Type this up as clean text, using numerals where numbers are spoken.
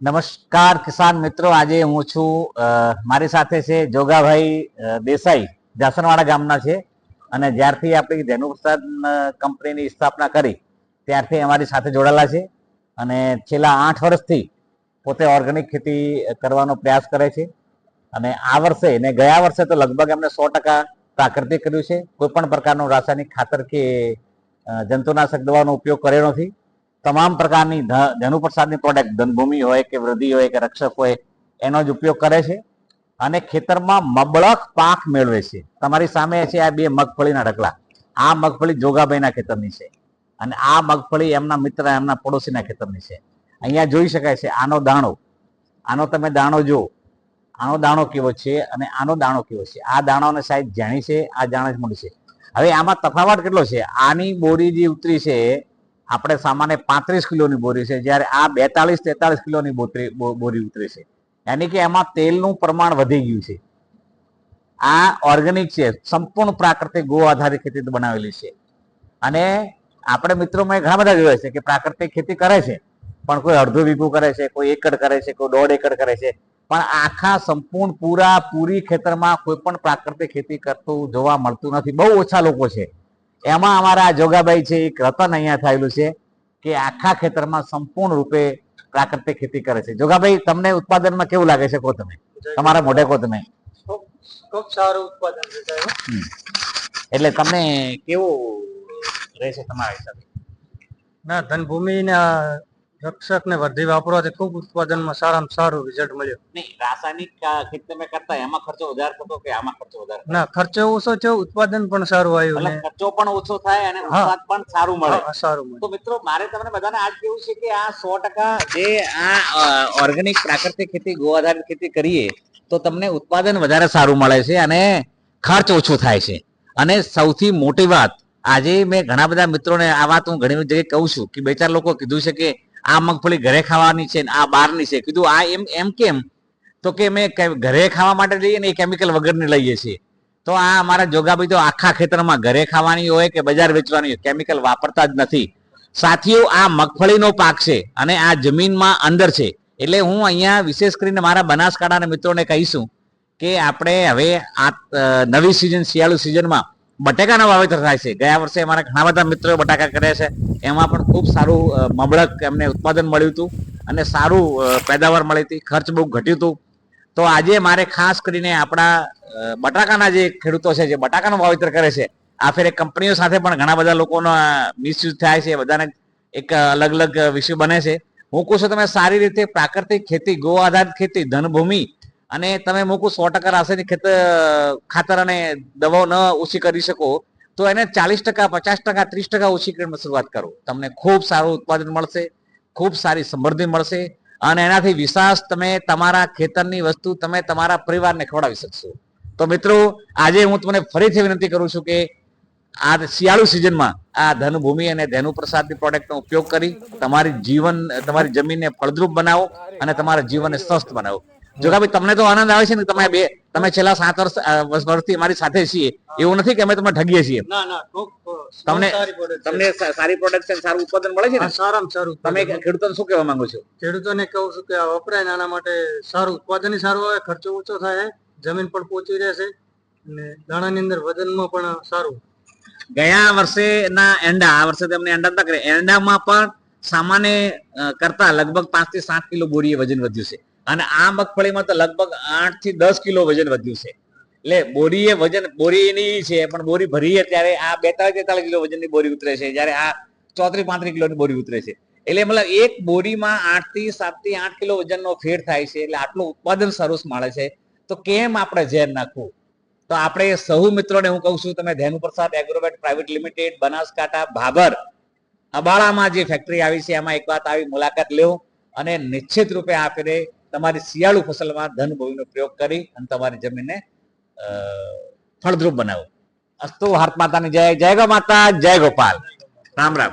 નમસ્કાર કિસાન મિત્રો, આજે હું છું મારી સાથે છે જોગાભાઈ દેસાઈ, જાસનવાડા ગામના છે અને જ્યારથી આપણી ધેનુપ્રસાદ કંપનીની સ્થાપના કરી ત્યારથી અમારી સાથે જોડાયેલા છે અને છેલ્લા 8 વર્ષથી પોતે ઓર્ગેનિક ખેતી કરવાનો પ્રયાસ કરે છે અને આ વર્ષે ને ગયા વર્ષે તો લગભગ એમને 100% પ્રાકૃતિક કર્યું છે. કોઈ પણ પ્રકારનું રાસાયણિક ખાતર કે જંતુનાશક દવાનો ઉપયોગ કર્યો નથી. તમામ પ્રકારની ધેનુપ્રસાદની પ્રોડક્ટ, ધનભૂમિ હોય કે વૃદ્ધિ હોય કે રક્ષક હોય, એનો જ ઉપયોગ કરે છે અને ખેતરમાં મબળક પાક મેળવે છે. તમારી સામે છે આ 2 મગફળીના ઢગલા. આ મગફળી જોગાભાઈના ખેતરની છે અને આ મગફળી એમના મિત્ર, એમના પડોશીના ખેતરની છે. અહીંયા જોઈ શકાય છે આનો તમે દાણો જો, આનો દાણો કેવો છે અને આનો દાણો કેવો છે. આ દાણોને સાઈઝ જાણી છે, આ જાણે જ મળી છે. હવે આમાં તફાવત કેટલો છે? આની બોરી જે ઉતરી છે આપણે સામાન્ય 35 કિલોની બોરી છે, જ્યારે આ 42-43 કિલોની બોરી ઉતરી છે. યાની કે એમાં તેલનું પ્રમાણ વધી ગયું છે. આ ઓર્ગેનિક છે, સંપૂર્ણ પ્રાકૃતિક ગો આધારિત ખેતી બનાવેલી છે. અને આપણે મિત્રો મેં ઘણા બધા જોયા છે કે પ્રાકૃતિક ખેતી કરે છે, પણ કોઈ અડધું વીઘું કરે છે, કોઈ એકડ કરે છે, કોઈ 1.5 એકડ કરે છે, પણ આખા સંપૂર્ણ પૂરી ખેતરમાં કોઈ પણ પ્રાકૃતિક ખેતી કરતું જોવા મળતું નથી. બહુ ઓછા લોકો છે. એમાં અમારા જોગાભાઈ છે, એક રતન અહીંયા થયેલું છે કે આખા ખેતરમાં સંપૂર્ણ રૂપે પ્રાકૃતિક ખેતી કરે છે. જોગાભાઈ, તમને ઉત્પાદનમાં કેવું લાગે છે? કહો તમે, તમારા મોઢે કહો તમે. ખૂબ સારું ઉત્પાદન છે. એટલે તમને કેવું રહેશે તમારા હિસાબે? ના, ધનભૂમિ ને રક્ષક ને વર્ધી વાપરવાથી ખૂબ ઉત્પાદનમાં સારામાં સારું રિઝલ્ટ મળ્યું. નહીં, રાસાયણિક ખેતી તમે કરતા એમાં ખર્ચો વધારે થતો કે આમાં ખર્ચો વધારે? ના, ખર્ચો ઓછો છે, ઉત્પાદન પણ સારું આવ્યું ને ખર્ચો પણ ઓછો થાય અને ઉત્પાદન પણ સારું મળે. સારું મળે. તો મિત્રો, મારે તમને બધાને આજ કેવું છે કે આ 100% જે આ ઓર્ગેનિક પ્રાકૃતિક ખેતી, ગો આધારિત ખેતી કરીએ તો તમને ઉત્પાદન વધારે સારું મળે છે અને ખર્ચ ઓછો થાય છે. અને સૌથી મોટી વાત, આજે મેં ઘણા બધા મિત્રોને આ વાત હું ઘણી જગ્યાએ કહું છું કે 2-4 લોકો કીધું છે કે આ મગફળી ઘરે ખાવાની છે ને આ બહારની છે. કીધું આ એમ કેમ? તો કે મેં ઘરે ખાવા માટે લઈએ ને એ કેમિકલ વગરની લઈએ છીએ. તો આ અમારા જોગાભાઈ તો આખા ખેતરમાં ઘરે ખાવાની હોય કે બજાર વેચવાની હોય, કેમિકલ વાપરતા જ નથી. સાથીઓ, આ મગફળીનો પાક છે અને આ જમીનમાં અંદર છે. એટલે હું અહીંયા વિશેષ કરીને મારા બનાસકાંઠાના મિત્રોને કહીશું કે આપણે હવે આ નવી સિઝન, શિયાળુ સિઝનમાં બટાકાના વાવેતર થાય છે. ગયા વર્ષે અમારા ઘણા બધા મિત્રોએ બટાકા કર્યા છે. એમાં પણ ખૂબ સારું મબળક એમને ઉત્પાદન મળ્યું હતું અને સારું પેદાવાર મળી હતી. ખર્ચ બહુ ઘટ્યું હતું. તો આજે મારે ખાસ કરીને આપણા બટાકાના જે ખેડૂતો છે, જે બટાકાનું વાવેતર કરે છે, આ ફેરે કંપનીઓ સાથે પણ ઘણા બધા લોકોનો મિસયુઝ થાય છે. બધાને એક અલગ અલગ વિષય બને છે. હું કહું છું, તમે સારી રીતે પ્રાકૃતિક ખેતી, ગો આધારિત ખેતી, ધનભૂમિ અને તમે મૂકું 100% રાસાયણિક ખાતર અને દવાઓ ન ઓછી કરી શકો તો એને 40%, 50%, 30% ઓછી કરીને શરૂઆત કરો. તમને ખૂબ સારું ઉત્પાદન મળશે, ખૂબ સારી સમૃદ્ધિ મળશે અને એનાથી વિશ્વાસ તમે તમારા ખેતરની વસ્તુ તમે તમારા પરિવારને ખવડાવી શકશો. તો મિત્રો, આજે હું તમને ફરીથી વિનંતી કરું છું કે આ શિયાળુ સિઝનમાં આ ધનભૂમિ અને ધેનુપ્રસાદની પ્રોડક્ટનો ઉપયોગ કરી તમારી જમીનને ફળદ્રુપ બનાવો અને તમારા જીવનને સ્વસ્થ બનાવો. જોગાભાઈ, તમને તો આનંદ આવે છે ને? તમે છેલ્લા 7 વર્ષથી અમારી સાથે છીએ. એવું નથી કે અમે તમને ઠગીએ છીએ. તમને સારી પ્રોડક્ટ છે, સારું ઉત્પાદન મળે છે ને? સારામાં સારું. તમે ખેડૂતોને શું કહેવા માંગો છો? ખેડૂતોને કહું છું કે આ વપરાય, આના માટે સારું ઉત્પાદન સારું આવે, ખર્ચો ઓછો થાય, જમીન પણ પોચી રહેશે અને દાણાની અંદર વજનમાં પણ સારું. ગયા વર્ષેના એંડા, આ વર્ષે તમને એંડા ન કરે, એંડામાં પણ સામાન્ય કરતા લગભગ 5 થી 7 કિલો બોરીએ વજન વધ્યું છે અને આ મગફળીમાં તો લગભગ 8 થી 10 કિલો વજન વધ્યું છે. એટલે બોરીની છે, પણ બોરી ભરીએ ત્યારે આ 42-43 કિલો વજનની બોરી ઉતરે છે, જ્યારે આ 34-35 કિલોની બોરી ઉતરે છે. એટલે મતલબ એક બોરીમાં 7 થી 8 કિલો વજનનો ફેર થાય છે. એટલે આટલું ઉત્પાદન સરસ મળે છે. તો કેમ આપણે ઝેર નાખવું? તો આપણે સૌ મિત્રોને હું કહું છું, તમે ધેનુપ્રસાદ એગ્રોવેટ પ્રાઇવેટ લિમિટેડ, બનાસકાંઠા, ભાભર, અબાળામાં જે ફેક્ટરી આવી છે, એમાં એક વાત આવી મુલાકાત લો અને નિશ્ચિત રૂપે આ ફેરે તમારી શિયાળુ ફસલમાં ધનભૂમિનો પ્રયોગ કરી અને તમારી જમીનને ફળદ્રુપ બનાવો. અસ્તુ. ભારત માતાની જય. જય ગો માતા, જય ગોપાલ. રામ રામ.